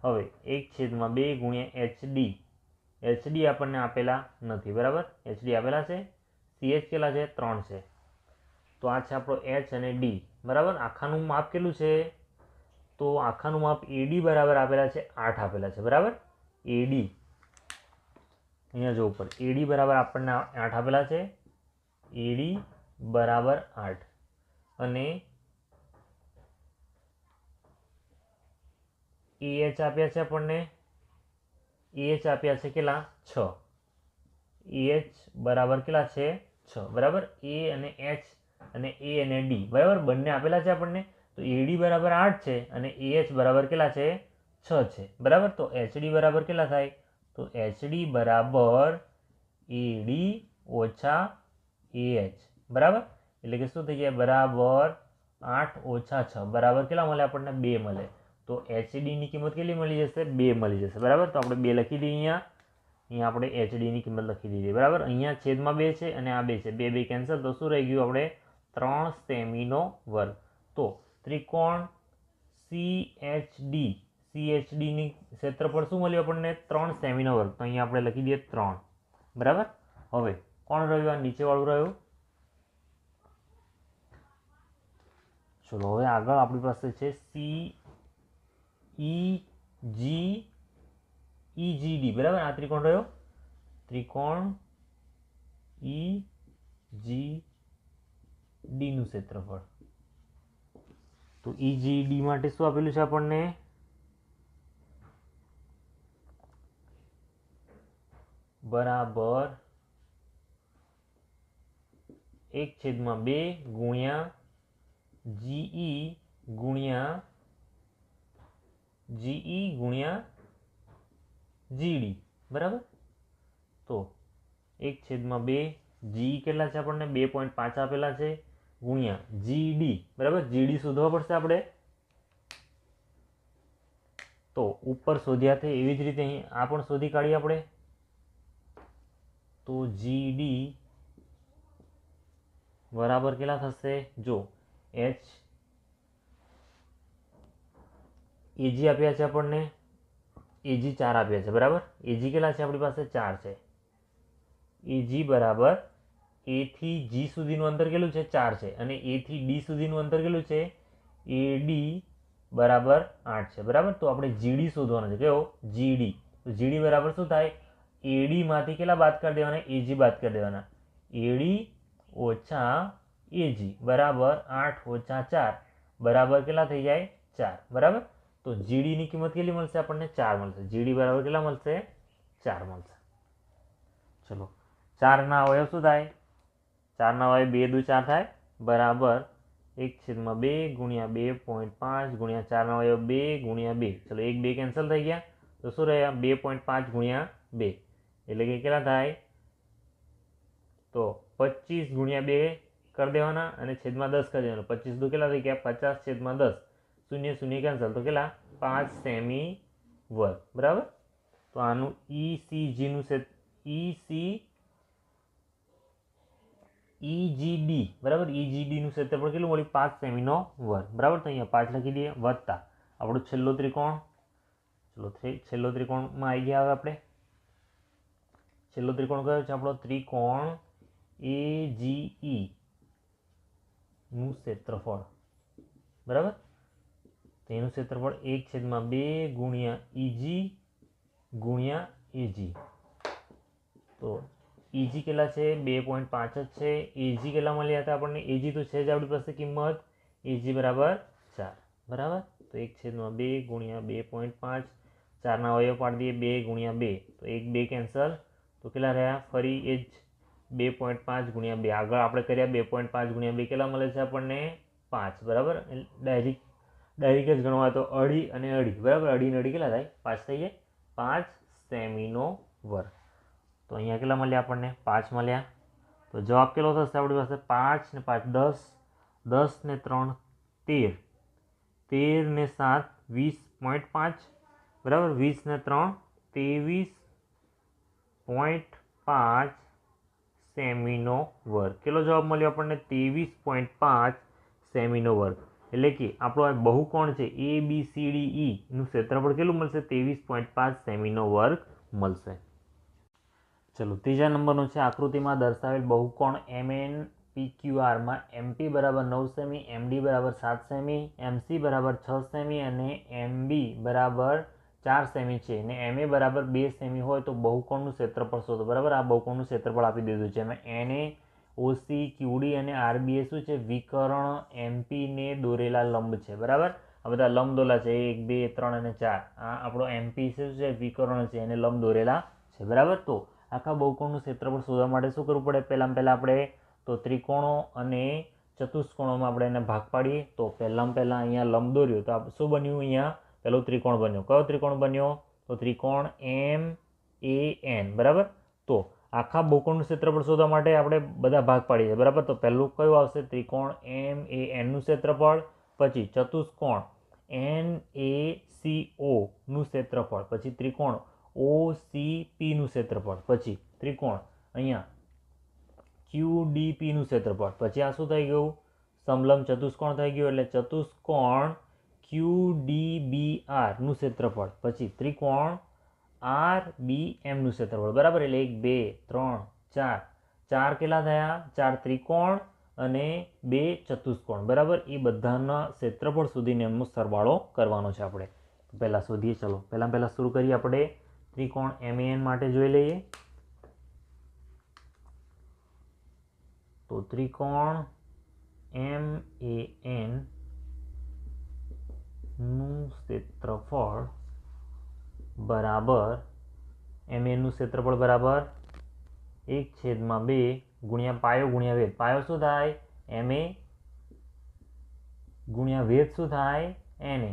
હવે 1/2 ગુણ્યા એચ ડી. એચ ડી આપણને આપેલા નથી. બરાબર, એચ ડી આપેલા છે. સી એચ કેટલા છે? 3 છે. તો આ છે આપણો એચ અને ડી. બરાબર, આખાનું માપ કેટલું છે? તો આખાનું માપ એડી બરાબર આપેલા છે 8 આપેલા છે. બરાબર, એડી અહીંયા જો ઉપર એડી બરાબર આપણને 8 આપેલા છે. એડી બરાબર 8 અને એચ આપ્યા છે આપણને. એચ આપ્યા છે કેટલા? 6. એચ બરાબર કેટલા છે? 6. બરાબર, એ અને એચ અને એ અને ડી બરાબર બંને આપેલા છે આપણને. તો એડી બરાબર 8 છે અને એચ બરાબર કેટલા છે? 6 છે. બરાબર, તો એચડી બરાબર કેટલા થાય? તો એચડી બરાબર એડી ઓછા એચ. બરાબર, એટલે કે શું થઈ જાય? બરાબર 8 ઓછા 6 બરાબર કેટલા મળે આપણને? 2 મળે. તો એચડીની કિંમત કેટલી મળી જશે? 2 મળી જશે. બરાબર, તો આપણે 2 લખી દઈએ. અહીંયા આપણે એચડીની કિંમત લખી દીધી. બરાબર, અહીંયા છેદમાં 2 છે અને આ 2 છે. 2 કેન્સલ, તો શું રહી ગયું આપણે? 3 સેમીનો વર્ગ. તો ત્રિકોણ C H D, C H ડીની ક્ષેત્રફળ શું મળ્યું આપણને? 3 સેમીનો વર્ગ. તો અહીંયા આપણે લખી દઈએ 3. બરાબર, હવે કોણ રહ્યું? આ નીચેવાળું રહ્યું. ચલો હવે આગળ આપણી પાસે છે સી ઈ જી ઈજીડી. બરાબર, આ ત્રિકોણ રહ્યો. ત્રિકોણ ઈ જી ડી નું ક્ષેત્રફળ. તો ઈજીડી માટે શું આપેલું છે આપણને? બરાબર 1/2 ગુણ્યા જીઈ ગુણ્યા જીડી. બરાબર, તો 1/2 જી કેટલા છે આપણને? 2.5 આપેલા છે ગુણ્યા જીડી. બરાબર, જીડી શોધવા પડશે આપણે. તો ઉપર શોધ્યા છે એવી જ રીતે અહીં આ પણ શોધી કાઢીએ આપણે. તો જીડી બરાબર કેટલા થશે? જો એચ એજી આપ્યા છે આપણને. એજી 4 આપ્યા છે. બરાબર, એજી કેટલા છે આપણી પાસે? 4 છે. એજી બરાબર એ થી જી સુધીનું અંતર કેટલું છે 4 છે અને એ થી ડી સુધીનું અંતર કેટલું છે એડી બરાબર 8 છે બરાબર. તો આપણે જીડી શોધવાનો છે કેવો જીડી. તો જીડી બરાબર શું થાય એડી માંથી કેટલા બાદ કરી દેવાના એજી બાદ કરી દેવાના એડી ઓછા એજી બરાબર 8 ઓછા 4 બરાબર કેટલા થઈ જાય 4 બરાબર. તો જીડીની કિંમત કેટલી મળશે આપણને 4 મળશે. જીડી બરાબર કેટલા મળશે 4 મળશે. ચલો 4ના અવયવ શું થાય 4ના અવયવ 2 દુ 4 થાય બરાબર 1/2 ગુણ્યા 2.5 ગુણ્યા 4ના અવયવ 2 ગુણ્યા 2. ચલો 1 2 કેન્સલ થઈ ગયા તો શું રહ્યા 2.5 ગુણ્યા 2 એટલે કે કેટલા થાય તો 25 ગુણ્યા 2 કરી દેવાના અને છેદમાં 10 કરી દેવાના. 25 દુ કેટલા થઈ ગયા 50/10 શૂન્ય શૂન્ય કેન્સલ તો કેટલા 5 સેમી વર્ગ બરાબર. તો આનું ECGનું EGD બરાબર EGDનું ક્ષેત્રફળ કેટલું મળ્યું 5 સેમીનો વર્ગ બરાબર. તો અહીંયા 5 લખી દઈએ વત્તા આપણો છેલ્લો ત્રિકોણ. ચલો છેલ્લો ત્રિકોણમાં આવી ગયા હવે આપણે. છેલ્લો ત્રિકોણ કયો છે આપણો ત્રિકોણ AGE નું ક્ષેત્રફળ બરાબર. તો એનું ક્ષેત્રફળ 1/2 ગુણ્યા EG ગુણ્યા AG. તો EG કેટલા છે 2.5 જ છે. AG કેટલા મળ્યા હતા આપણને AG તો છે જ આપણી પાસે કિંમત AG બરાબર 4 બરાબર. તો 1/2 ગુણ્યા 2.5 4ના અવયવ પાડી દઈએ 2 ગુણ્યા 2 તો 1 2 કેન્સલ તો કેટલા રહ્યા ફરી એ જ 2.5 ગુણ્યા 2 આગળ આપણે કર્યા 2.5 ગુણ્યા 2 કેટલા મળે છે આપણને 5 બરાબર. ડાયરેક્ટ જ ગણવા તો અઢી અને અઢી બરાબર. અઢી ને અઢી કેટલા થાય 5 થઈ જાય 5 સેમીનો વર્ગ. તો અહીંયા કેટલા મળ્યા આપણને 5 મળ્યા. તો જવાબ કેટલો થશે આપણી પાસે 5 ને 5 10 10 ને 3 13 13 ને 7 20.5 બરાબર. 20 ને 3 23.5 સેમીનો વર્ગ. કેટલો જવાબ મળ્યો આપણને 23.5 સેમીનો વર્ગ. એટલે કે આપણો આ બહુકોણ છે ABCDE નું ક્ષેત્રફળ કેટલું મળશે 23.5 સેમીનો વર્ગ મળશે. ચલો ત્રીજા નંબરનું છે આકૃતિમાં દર્શાવેલ બહુકોણ MNPQR માં MP બરાબર 9 સેમી MD બરાબર 7 સેમી MC બરાબર 6 સેમી અને MB બરાબર 4 સેમી છે અને MA બરાબર 2 સેમી હોય તો બહુકોણનું ક્ષેત્રફળ શોધો બરાબર. આ બહુકોણનું ક્ષેત્રફળ આપી દીધું છે. એમાં NA OC QD અને RB એ શું છે વિકર્ણ MP ને દોરેલા લંબ છે બરાબર. આ બધા લંબ દોરેલા છે 1 2 3 અને 4. આ આપણો MP શું છે વિકર્ણ છે એને લંબ દોરેલા છે બરાબર. તો આખા બહુકોણનું ક્ષેત્રફળ શોધવા માટે શું કરવું પડે પહેલાં આપણે તો ત્રિકોણો અને ચતુષ્કોણોમાં આપણે એને ભાગ પાડીએ. તો પહેલાં અહીંયા લંબ દોર્યો તો શું બન્યું અહીંયા પેલો ત્રિકોણ બન્યો. કયો ત્રિકોણ બન્યો તો ત્રિકોણ MAN બરાબર. તો આખા બહુકોણનું ક્ષેત્રફળ શોધવા માટે આપણે બધા ભાગ પાડીએ બરાબર. તો પહેલું કયું આવશે ત્રિકોણ MAN નું ક્ષેત્રફળ પછી ચતુષ્કોણ NACO નું ક્ષેત્રફળ પછી ત્રિકોણ OCP નું ક્ષેત્રફળ પછી ત્રિકોણ અહીંયા QDP નું ક્ષેત્રફળ પછી આ શું થઈ ગયું સમલંબ ચતુષ્કોણ થઈ ગયું એટલે ચતુષ્કોણ QDBR નું ક્ષેત્રફળ પછી ત્રિકોણ RBM નું ક્ષેત્રફળ બરાબર. એટલે 1 2 3 4 4 કેટલા થયા 4 ત્રિકોણ અને 2 ચતુષ્કોણ બરાબર. એ બધાના ક્ષેત્રફળ સુધીને એમનો સરવાળો કરવાનો છે આપણે. પહેલાં શોધીએ. ચલો પહેલાં શરૂ કરીએ આપણે ત્રિકોણ MAN માટે જોઈ લઈએ. તો ત્રિકોણ MAN નું ક્ષેત્રફળ બરાબર MAN નું ક્ષેત્રફળ બરાબર 1/2 ગુણ્યા પાયો ગુણ્યા વેધ. પાયો શું થાય MA ગુણ્યા વેધ શું થાય NA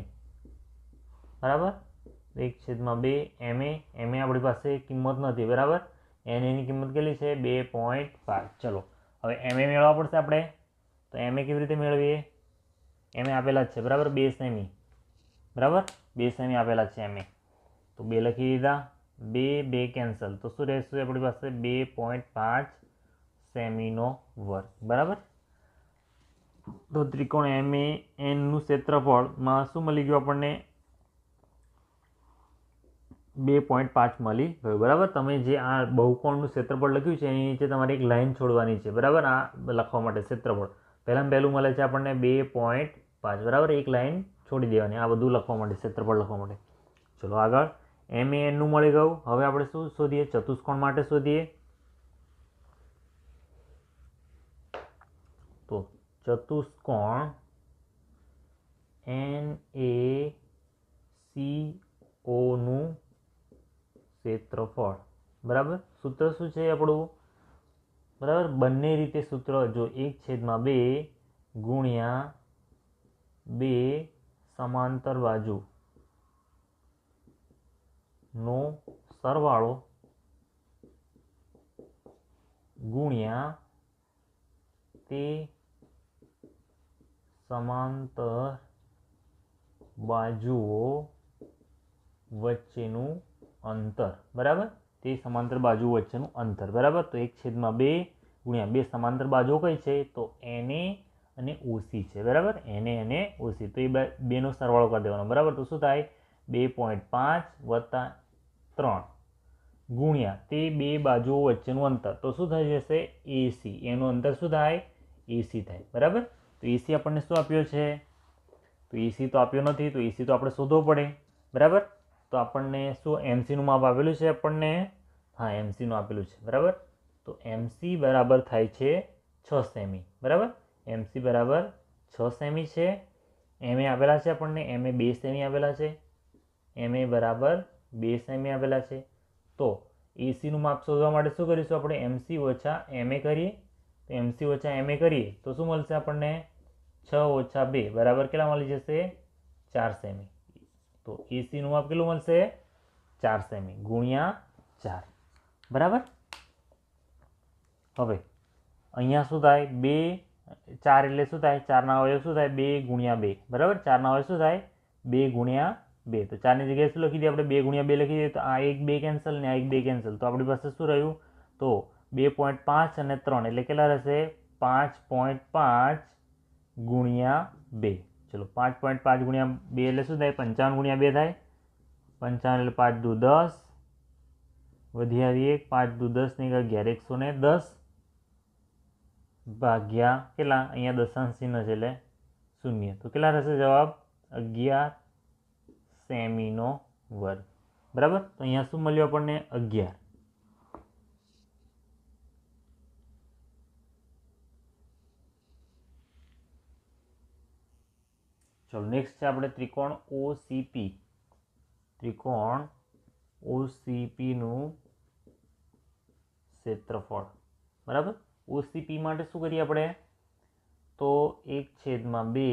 બરાબર. 1/2 MA આપણી પાસે કિંમત નથી બરાબર. NA ની કિંમત કેટલી છે 2.5. ચલો હવે MA મેળવવા પડશે આપણે. તો MA કેવી રીતે મેળવીએ MA આપેલા જ છે બરાબર 2 સેમી બરાબર. 2 સેમી આપેલા છે MA તો 2 લખી દીધા 2 2 કેન્સલ તો શું રહેશે આપણી પાસે 2.5 સેમીનો વર્ગ બરાબર. તો ત્રિકોણ MAN નું ક્ષેત્રફળમાં શું મળી ગયું આપણને 2.5 મળી ગયું, બરાબર. તમે જે આ બહુકોણનું ક્ષેત્રફળ લખ્યું છે એની નીચે તમારે એક લાઈન છોડવાની છે, બરાબર. આ લખવા માટે ક્ષેત્રફળ પહેલું મળે છે આપણને 2.5, બરાબર. એક લાઈન છોડી દેવાની આ બધું લખવા માટે, ક્ષેત્રફળ લખવા માટે. ચલો આગળ MAN નું મળી ગયું. હવે આપણે શું શોધીએ? ચતુષ્કોણ માટે શોધીએ. તો ચતુષ્કોણ NACO નું ક્ષેત્રફળ, બરાબર. સૂત્ર શું છે આપણું? બરાબર, બંને રીતે સૂત્ર જો 1/2 ગુણ્યા 2 સમાંતર બાજુ નો સરવાળો ગુણ્યા તે સમાંતર બાજુઓ વચ્ચેનું અંતર, બરાબર. તે સમાંતર બાજુ વચ્ચેનું અંતર, બરાબર. તો 1/2 ગુણ્યા 2 સમાંતર બાજુઓ કઈ છે? તો NA અને OC છે, બરાબર. NA અને OC, તો એ બેનો સરવાળો કરી દેવાનો, બરાબર. તો શું થાય? 2.5 વત્તા 3 ગુણ્યા તે બે બાજુઓ વચ્ચેનું અંતર, તો શું થઈ જશે? AC. એનું અંતર શું થાય? AC થાય, બરાબર. તો AC આપણને શું આપ્યો છે? તો AC તો આપ્યો નથી, તો AC તો આપણે શોધવો પડે, બરાબર. તો આપણને શું MC નું માપ આપેલું છે આપણને? હા, MC નું આપેલું છે, બરાબર. તો MC બરાબર થાય છે 6 સેમી, બરાબર. MC બરાબર 6 સેમી છે. MA આપેલા છે આપણને, MA 2 સેમી આપેલા છે. MA બરાબર 2 સેમી આપેલા છે. તો AC નું માપ શોધવા માટે શું કરીશું આપણે? MC ઓછા MA કરીએ. તો MC ઓછા MA કરીએ તો શું મળશે આપણને? 6 ઓછા 2 બરાબર કેટલા મળી જશે? 4 સેમી. તો AC નું માપ કેટલું મળશે? 4 સેમી ગુણ્યા 4, બરાબર. હવે અહીંયા શું થાય? 2 4 એટલે શું થાય? 4 ના અવયવ શું થાય? 2 ગુણ્યા 2, બરાબર. 4 ના અવયવ શું થાય? 2 ગુણ્યા 2. તો 4 ની જગ્યાએ શું લખી દઈએ આપણે? 2 ગુણ્યા 2 લખી દઈએ. તો આ 1 2 કેન્સલ ને આ 1 2 કેન્સલ, તો આપણી પાસે શું રહ્યું? તો 2.5 અને 3 એટલે કેટલા રહેશે? 5.5 ગુણ્યા 2. ચલો 5.5 ગુણ્યા 2 એટલે શું થાય? 55 ગુણ્યા 2 થાય. 55 એટલે 5 દુ 10 વધી આવી 1, 5 દુ 10 ને 11, 110 ભાગ્યા કેટલા? અહીંયા દશાંશ ચિહ્ન છે એટલે 0. તો કેટલા રહેશે જવાબ? 11 સેમીનો વર્ગ, બરાબર. તો અહીંયા શું મળ્યું આપણને? 11. ચલો નેક્સ્ટ છે આપણે ત્રિકોણ OCP. ત્રિકોણ OCP નું ક્ષેત્રફળ, બરાબર. OCP માટે શું કરીએ આપણે? તો 1/2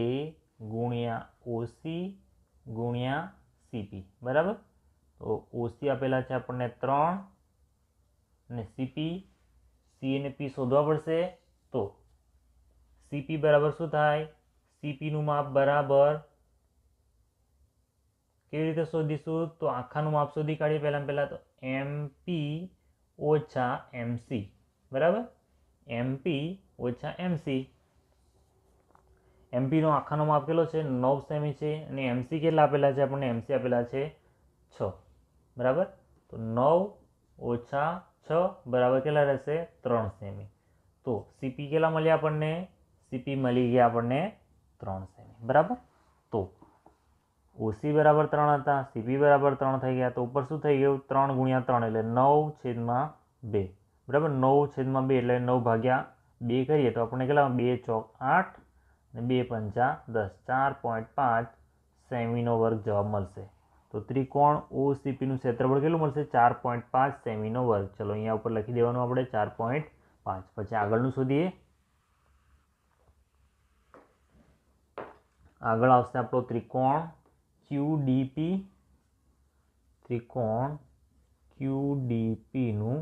ગુણ્યા OC ગુણ્યા CP, બરાબર. તો OC આપેલા છે આપણને 3 અને CP, C અને P શોધવા પડશે. તો CP બરાબર શું થાય? CP નું માપ બરાબર કેવી રીતે શોધીશું? તો આખાનું માપ શોધી કાઢીએ પહેલા તો MP ઓછા MC, બરાબર. MP ઓછા MC. MP નો આખાનો માપ કેટલો છે? 9 સેમી છે. અને MC કેટલા આપેલા છે આપણને? MC આપેલા છે 6, બરાબર. તો 9 ઓછા 6 બરાબર કેટલા રહેશે? 3 સેમી. તો CP કેટલા મળ્યા આપણને? CP મળી ગયા આપણને 3 સેમી, બરાબર. તો OC બરાબર 3 હતા, CP બરાબર 3 થઈ ગયા. તો ઉપર શું થઈ ગયું? 3 ગુણ્યા 3 એટલે 9/2, બરાબર. 9/2 એટલે 9 ભાગ્યા 2 કરીએ તો આપણને કેટલા? 2 ચોક 8 અને 2 પંચા 10, 4.5 સેમીનો વર્ગ જવાબ મળશે. તો ત્રિકોણ OCP નું ક્ષેત્રફળ કેટલું મળશે? 4.5 સેમીનો વર્ગ. ચલો અહીંયા ઉપર લખી દેવાનું આપણે 4.5. પછી આગળનું શોધીએ. આગળ આવશે આપણો ત્રિકોણ QDP. ત્રિકોણ QDP નું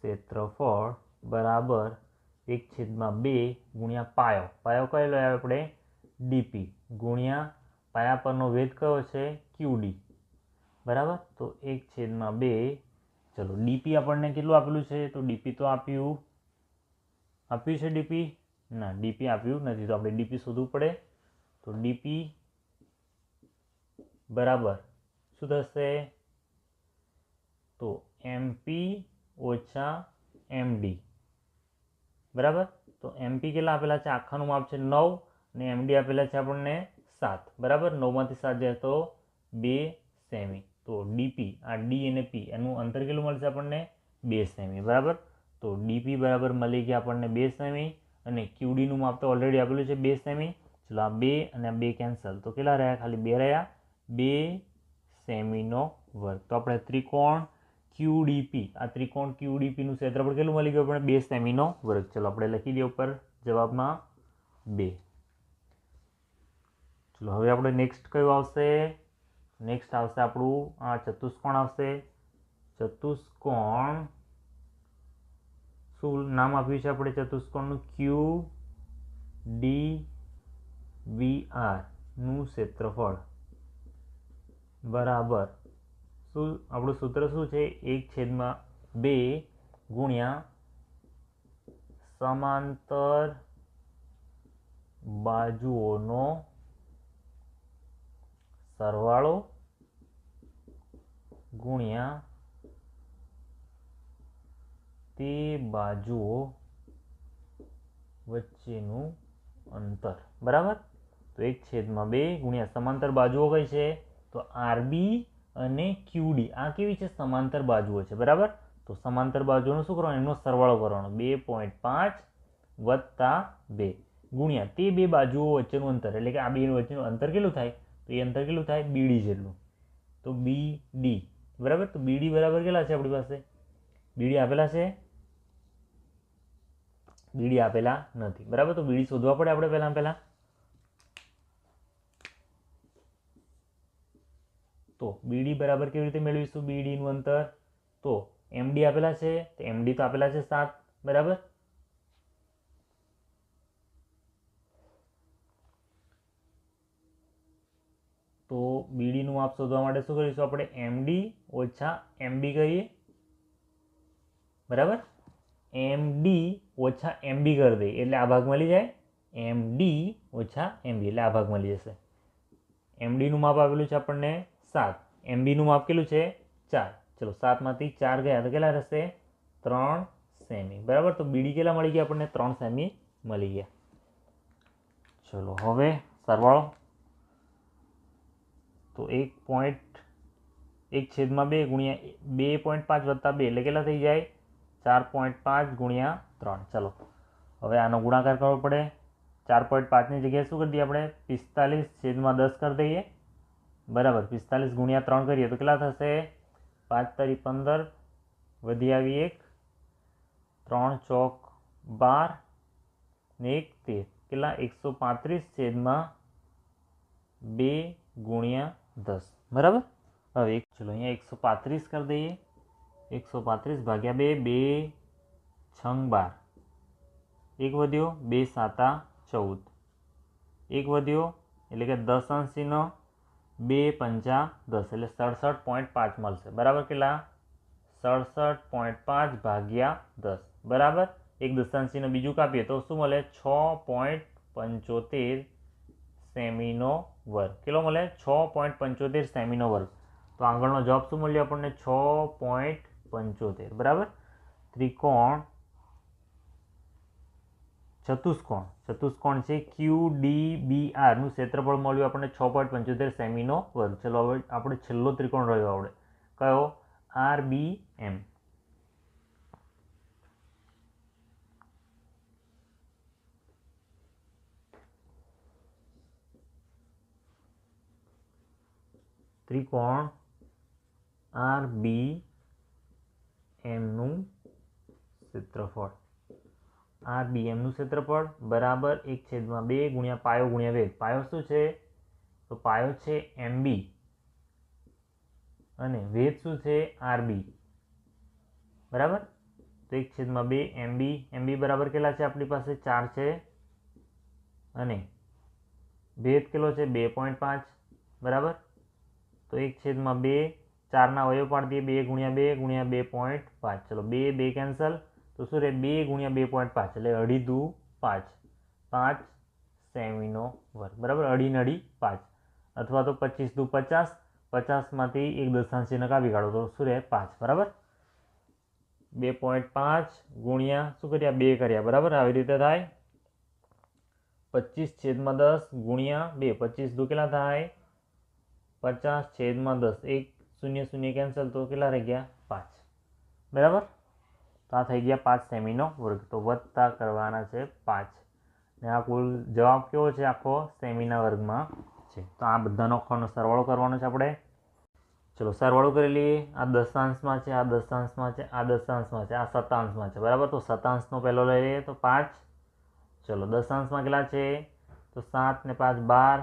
ક્ષેત્રફળ બરાબર 1/2 ગુણ્યા પાયો. પાયો કયો લઈએ આપણે? DP ગુણ્યા પાયા પરનો વેધ કયો છે? QD, બરાબર. તો 1/2. ચલો DP આપણને કેટલું આપેલું છે? તો DP તો આપ્યું છે DP? ના, DP આપ્યું નથી. તો આપણે DP શોધવું પડે. તો DP બરાબર શું થશે? તો MP ઓછા MD બરાબર. તો MP કેટલા આપેલા છે? આખાનું માપ છે 9 અને MD આપેલા છે આપણને 7 બરાબર. 9માંથી 7 જાય તો 2 સેમી. તો DP આ D અને P એનું અંતર કેટલું મળશે આપણને? 2 સેમી બરાબર. તો DP બરાબર મળી ગયા આપણને 2 સેમી અને QDનું માપ તો ઓલરેડી આપેલું છે 2 સેમી. ચલો આ 2 અને આ 2 કેન્સલ તો કેટલા રહ્યા? ખાલી 2 રહ્યા. 2 સેમીનો વર્ગ. તો આપણે ત્રિકોણ QDP આ ત્રિકોણ QDP નું ક્ષેત્રફળ કેટલું મળી ગયું આપણે? 2 સેમીનો વર્ગ. ચલો આપણે લખી દઈએ ઉપર જવાબમાં 2. ચલો હવે આપણે નેક્સ્ટ કયું આવશે? નેક્સ્ટ આવશે આપણું આ ચતુષ્કોણ આવશે. ચતુષ્કોણ શું નામ આપ્યું છે આપણે ચતુષ્કોણનું? QDVR નું ક્ષેત્રફળ બરાબર શું આપણું સૂત્ર શું છે? 1/2 ગુણ્યા સમાંતર બાજુઓનો સરવાળો ગુણ્યા તે બાજુઓ વચ્ચેનું અંતર બરાબર. તો 1/2 ગુણ્યા સમાંતર બાજુઓ કઈ છે? તો RB અને QD આ કેવી છે? સમાંતર બાજુઓ છે બરાબર. તો સમાંતર બાજુઓનો શું કરવાનો? એમનો સરવાળો કરવાનો. 2.5 વત્તા 2 ગુણ્યા તે બે બાજુઓ વચ્ચેનું અંતર એટલે કે આ બે વચ્ચેનું અંતર કેટલું થાય? તો એ અંતર કેટલું થાય? BD જેટલું. તો BD બરાબર. તો BD બરાબર કેટલા છે આપણી પાસે? BD આપેલા છે? BD આપેલા નથી બરાબર. તો BD શોધવા પડે આપણે પહેલા. તો BD બરાબર કેવી રીતે મેળવીશું BD નું અંતર? તો MD આપેલા છે તો MD તો આપેલા છે 7 બરાબર. તો BD નું માપ શોધવા માટે શું કરીશું આપણે? MD ઓછા MB કરીએ બરાબર. MD ઓછા MB કરી દઈએ એટલે આ ભાગ મળી જાય. MD ઓછા MB એટલે આ ભાગ મળી જશે. MD નું માપ આવેલું છે આપણને 7. MB નું માપ કેટલું છે? 4. ચલો 7માંથી 4 ગયા તો કેટલા રહેશે? 3 સેમી બરાબર. તો BD કેટલા મળી ગયા આપણને? 3 સેમી મળી ગયા. ચલો હવે સરવાળો તો 1/2 ગુણ્યા 2.5 વત્તા 2 એટલે કેટલા થઈ જાય? 4.5 ગુણ્યા 3. ચલો હવે આનો ગુણાકાર કરવો પડે. 4.5ની જગ્યાએ શું કરી દઈએ આપણે? 45/10 કરી દઈએ બરાબર. 45 ગુણ્યા 3 કરીએ તો કેટલા થશે? 5 તારી 15 વધી આવી 1 3 ચોક 12 ને 1 13 કેટલા? 135/2 ગુણ્યા 10 બરાબર. હવે ચલો અહીંયા 135 કરી દઈએ. 135 ભાગ્યા 2 2 6 12 1 વધ્યો 2 7 14 1 વધ્યો એટલે કે 10/80 2 5 10 એટલે 67.5 મળશે બરાબર. કેટલા? 67.5 ભાગ્યા 10 બરાબર. 1/80 બીજું કાપીએ તો શું મળે? 6.75 સેમીનો વર્ગ. કેટલો મળે? 6.75 સેમીનો વર્ગ. તો આગળનો જવાબ શું મળ્યો આપણને? 6.75 બરાબર. ત્રિકોણ ચતુષ્કોણ છે QDBR નું ક્ષેત્રફળ મળ્યું આપણને 6.75 સેમીનો વર્ગ. ચલો હવે આપણે છેલ્લો ત્રિકોણ રહ્યો આપણે કયો? RBM. ત્રિકોણ RBM નું ક્ષેત્રફળ બરાબર 1/2 ગુણ્યા પાયો ગુણ્યા વેગ. પાયો શું છે? તો પાયો છે MB અને વેગ શું છે? RB બરાબર. તો 1/2 MB બરાબર કેટલા છે આપણી પાસે? 4 છે અને વેગ કેટલો છે? 2.5 બરાબર. તો 1/2 4ના અવયવ પાડી દઈએ. 2 ગુણ્યા 2 ગુણ્યા 2.5. ચલો 2 2 કેન્સલ તો શું રહે? 2 ગુણ્યા 2.5 એટલે 2.5 દુ 5 સેમીનો વર્ગ બરાબર. 2.5 5 અથવા તો 25 દુ 50 50માંથી એક દશાંશ ચિહ્ન કાપી કાઢો તો શું રહે 5 બરાબર. 2.5 ગુણ્યા શું કર્યા 2 કર્યા બરાબર. આવી રીતે થાય 25/10 ગુણ્યા 2. 25 દુ કેટલા થાય 50/10. 1 0 0 કેન્સલ તો કેટલા રહી ગયા 5 બરાબર. તો આ થઈ ગયા 5 સેમીનો વર્ગ. તો વત્તા કરવાના છે 5 ને આ કુલ જવાબ કેવો છે આખો સેમીના વર્ગમાં છે. તો આ બધાનો આખોનો સરવાળો કરવાનો છે આપણે. ચલો સરવાળો કરી લઈએ. આ દશાંશમાં છે, આ દશાંશમાં છે, આ દશાંશમાં છે, આ શતાંશમાં છે બરાબર. તો શતાંશનો પહેલો લઈ લઈએ તો 5. ચલો દશાંશમાં કેટલા છે તો 7 ને 5 12,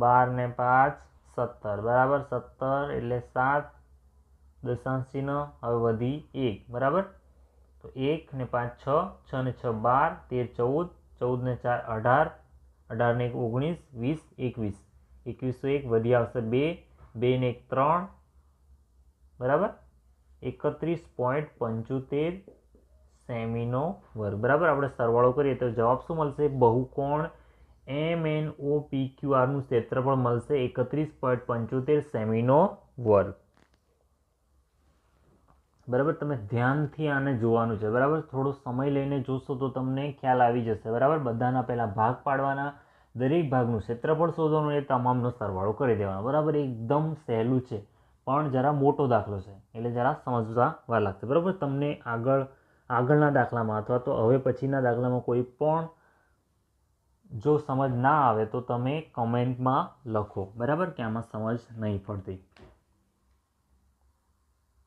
12 ને 5 17 બરાબર. 17 એટલે 7 દશાંશ ચિહ્ન હવે વધી 1 બરાબર. તો 1 ને 5 6, 6 ને 6 12, 13 14, 14 ને 4 18, 18 ને 1 19, 20 21, 21 તો 1 વધી આવશે 2, 2 ને 1 3 બરાબર. 31.75 સેમીનો વર્ગ બરાબર. આપણે સરવાળો કરીએ તો જવાબ શું મળશે? બહુકોણ MNOPQR નું ક્ષેત્રફળ મળશે 31.75 સેમીનો વર્ગ બરાબર. તમે ધ્યાનથી આને જોવાનું છે બરાબર. થોડો સમય લઈને જોશો તો તમને ખ્યાલ આવી જશે બરાબર. બધાના પહેલા ભાગ પાડવાના, દરેક ભાગનું ક્ષેત્રફળ શોધવાનું, એ તમામનો સરવાળો કરી દેવાનો બરાબર. એકદમ સહેલું છે પણ જરા મોટો દાખલો છે એટલે જરા સમજવા વાર લાગશે બરાબર. તમને આગળના દાખલામાં અથવા તો હવે પછીના દાખલામાં કોઈ પણ જો સમજ ના આવે તો તમે કમેન્ટમાં લખો બરાબર કે આમાં સમજ નહીં પડતી.